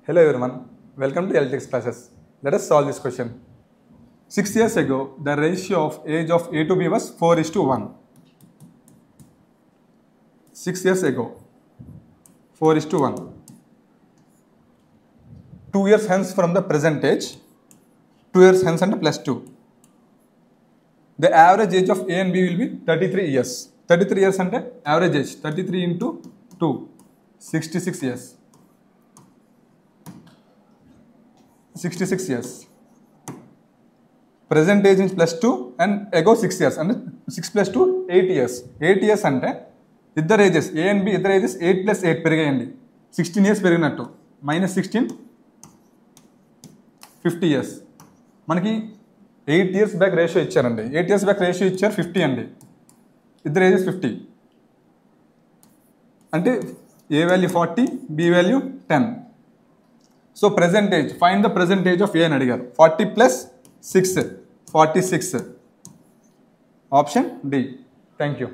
Hello everyone, welcome to LTX classes. Let us solve this question. 6 years ago, the ratio of age of A to B was 4:1. 6 years ago, 4:1. 2 years hence from the present age, 2 years hence and plus 2. The average age of A and B will be 33 years. 33 years and average age, 33 into 2, 66 years. 66 years. Present age is plus 2 and ago 6 years. And 6 plus 2, 8 years. 8 years అంటే ఇద్దరు ages A and B ఇద్దరు ages 8 plus 8 పెరిగాయండి. 16 years పెరిగినట్టు. -16, 50 years. మనకి 8 years back ratio ఇచ్చారండి. 8 years back ratio ఇచ్చారు 50 అండి. ఇద్దరు ages 50. అంటే A value 40, B value 10. So present age, find the present age of A అని అడిగారు. 40 plus 6, 46. Option D. Thank you.